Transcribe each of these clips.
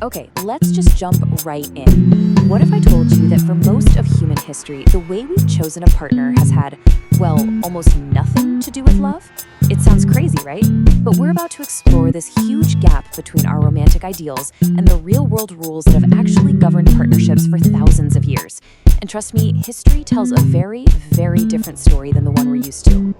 Okay, let's just jump right in. What if I told you that for most of human history, the way we've chosen a partner has had, well, almost nothing to do with love? It sounds crazy, right? But we're about to explore this huge gap between our romantic ideals and the real-world rules that have actually governed partnerships for thousands of years. And trust me, history tells a very, very different story than the one we're used to.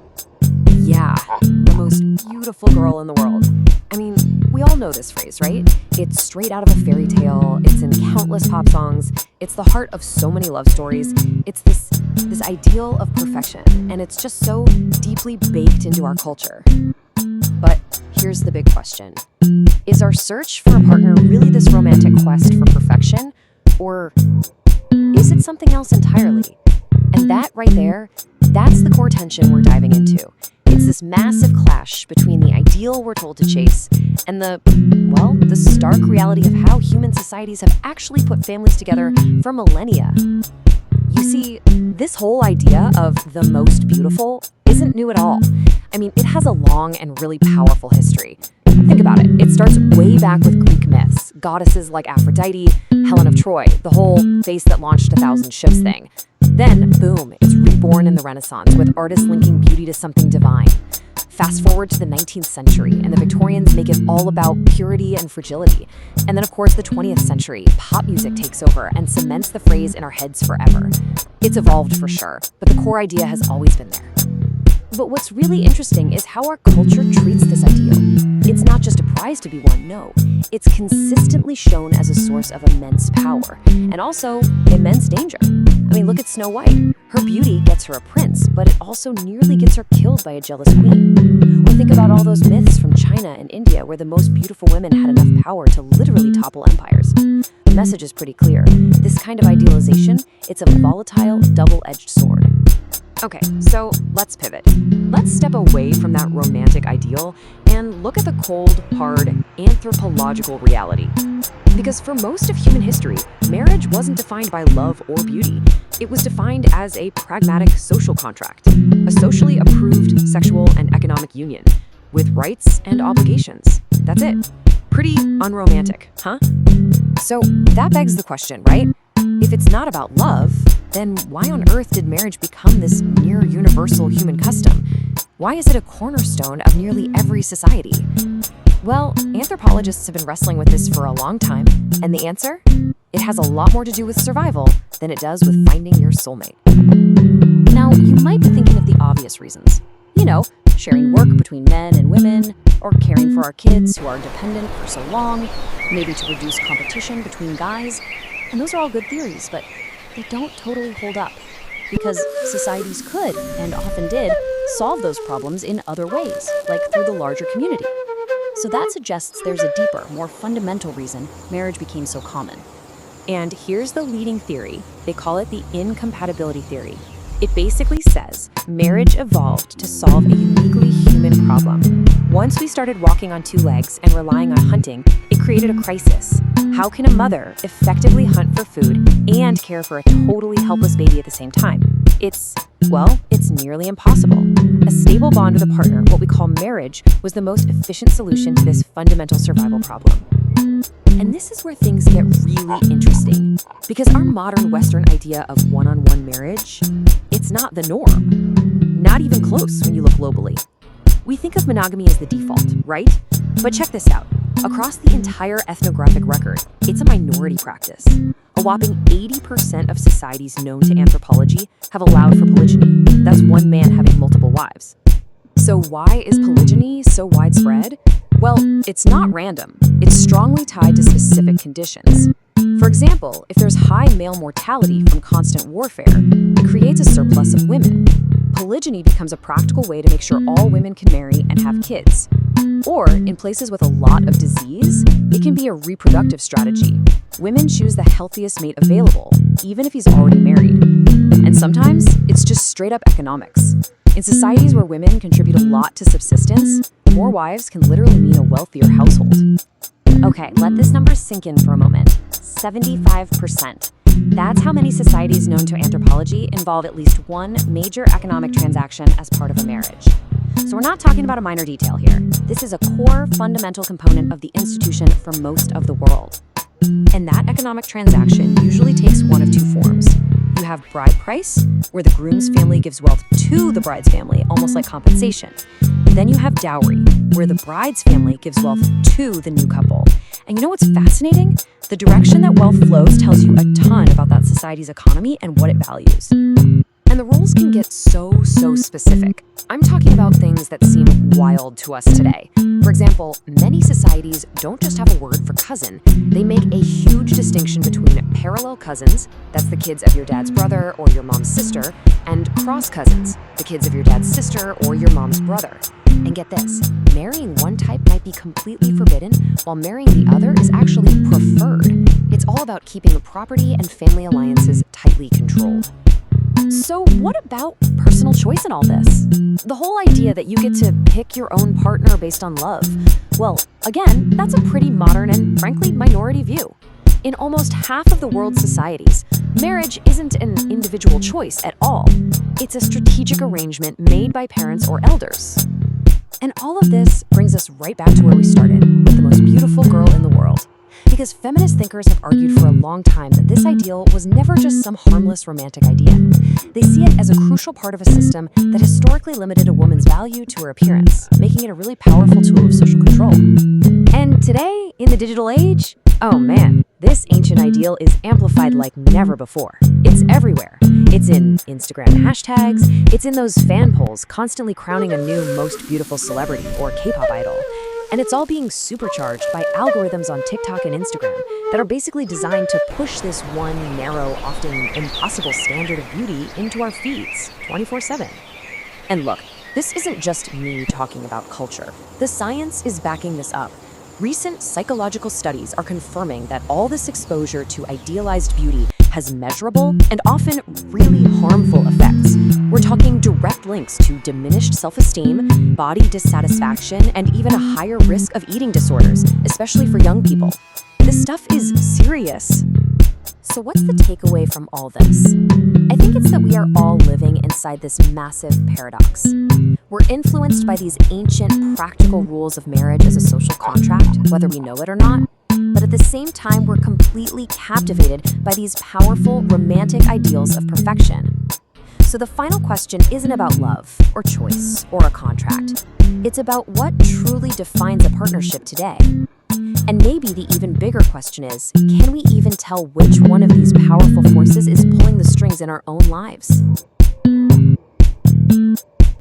Yeah, the most beautiful girl in the world. I mean, we all know this phrase, right? It's straight out of a fairy tale. It's in countless pop songs. It's the heart of so many love stories. It's this ideal of perfection, and it's just so deeply baked into our culture. But here's the big question. Is our search for a partner really this romantic quest for perfection? Or is it something else entirely? And that right there, that's the core tension we're diving into. It's this massive clash between the ideal we're told to chase and the stark reality of how human societies have actually put families together for millennia. You see, this whole idea of the most beautiful isn't new at all. I mean, it has a long and really powerful history. Think about it. It starts way back with Greek myths, goddesses like Aphrodite, Helen of Troy, the whole face that launched 1,000 ships thing. Then, boom, it's reborn in the Renaissance with artists linking beauty to something divine. Fast forward to the 19th century, and the Victorians make it all about purity and fragility. And then, of course, the 20th century, pop music takes over and cements the phrase in our heads forever. It's evolved for sure, but the core idea has always been there. But what's really interesting is how our culture treats this ideal. It's not just a prize to be won, no. It's consistently shown as a source of immense power, and also immense danger. I mean, look at Snow White. Her beauty gets her a prince, but it also nearly gets her killed by a jealous queen. Or think about all those myths from China and India where the most beautiful women had enough power to literally topple empires. The message is pretty clear. This kind of idealization, it's a volatile, double-edged sword. Okay, so let's pivot. Let's step away from that romantic ideal and look at the cold, hard, anthropological reality. Because for most of human history, marriage wasn't defined by love or beauty. It was defined as a pragmatic social contract, a socially approved sexual and economic union, with rights and obligations. That's it. Pretty unromantic, huh? So that begs the question, right? If it's not about love, then why on earth did marriage become this near universal human custom? Why is it a cornerstone of nearly every society? Well, anthropologists have been wrestling with this for a long time, and the answer? It has a lot more to do with survival than it does with finding your soulmate. Now, you might be thinking of the obvious reasons. You know, sharing work between men and women, or caring for our kids who are dependent for so long, maybe to reduce competition between guys. And those are all good theories, but they don't totally hold up, because societies could, and often did, solve those problems in other ways, like through the larger community. So that suggests there's a deeper, more fundamental reason marriage became so common. And here's the leading theory. They call it the incompatibility theory. It basically says marriage evolved to solve a uniquely human problem. Once we started walking on two legs and relying on hunting, it created a crisis. How can a mother effectively hunt for food and care for a totally helpless baby at the same time? It's nearly impossible. A stable bond with a partner, what we call marriage, was the most efficient solution to this fundamental survival problem. And this is where things get really interesting, because our modern Western idea of one-on-one marriage, it's not the norm. Not even close when you look globally. We think of monogamy as the default, right? But check this out. Across the entire ethnographic record, it's a minority practice. A whopping 80% of societies known to anthropology have allowed for polygyny. That's one man having multiple wives. So why is polygyny so widespread? Well, it's not random. It's strongly tied to specific conditions. For example, if there's high male mortality from constant warfare, it creates a surplus of women. Polygyny becomes a practical way to make sure all women can marry and have kids. Or, in places with a lot of disease, it can be a reproductive strategy. Women choose the healthiest mate available, even if he's already married. And sometimes, it's just straight up economics. In societies where women contribute a lot to subsistence, more wives can literally mean a wealthier household. Okay, let this number sink in for a moment. 75%. That's how many societies known to anthropology involve at least one major economic transaction as part of a marriage. So we're not talking about a minor detail here. This is a core, fundamental component of the institution for most of the world. And that economic transaction usually takes one of two forms. You have bride price, where the groom's family gives wealth to the bride's family, almost like compensation. Then you have dowry, where the bride's family gives wealth to the new couple. And you know what's fascinating? The direction that wealth flows tells you a ton about that society's economy and what it values. And the rules can get so specific. I'm talking about things that seem wild to us today. For example, many societies don't just have a word for cousin. They make a huge distinction between parallel cousins, that's the kids of your dad's brother or your mom's sister, and cross cousins, the kids of your dad's sister or your mom's brother. And get this, marrying one type might be completely forbidden, while marrying the other is actually preferred. It's all about keeping property and family alliances tightly controlled. So what about personal choice in all this? The whole idea that you get to pick your own partner based on love. Well, again, that's a pretty modern and frankly minority view. In almost half of the world's societies, marriage isn't an individual choice at all. It's a strategic arrangement made by parents or elders. And all of this brings us right back to where we started, with the most beautiful girl in the world. Because feminist thinkers have argued for a long time that this ideal was never just some harmless romantic idea. They see it as a crucial part of a system that historically limited a woman's value to her appearance, making it a really powerful tool of social control. And today, in the digital age, oh man, this ancient ideal is amplified like never before. It's everywhere. It's in Instagram hashtags, it's in those fan polls constantly crowning a new most beautiful celebrity or K-pop idol. And it's all being supercharged by algorithms on TikTok and Instagram that are basically designed to push this one narrow, often impossible standard of beauty into our feeds 24/7. And look, this isn't just me talking about culture. The science is backing this up. Recent psychological studies are confirming that all this exposure to idealized beauty has measurable and often really harmful effects. We're talking direct links to diminished self-esteem, body dissatisfaction, and even a higher risk of eating disorders, especially for young people. This stuff is serious. So what's the takeaway from all this? I think it's that we are all living inside this massive paradox. We're influenced by these ancient, practical rules of marriage as a social contract, whether we know it or not. But at the same time, we're completely captivated by these powerful, romantic ideals of perfection. So the final question isn't about love, or choice, or a contract. It's about what truly defines a partnership today. And maybe the even bigger question is, can we even tell which one of these powerful forces is pulling the strings in our own lives?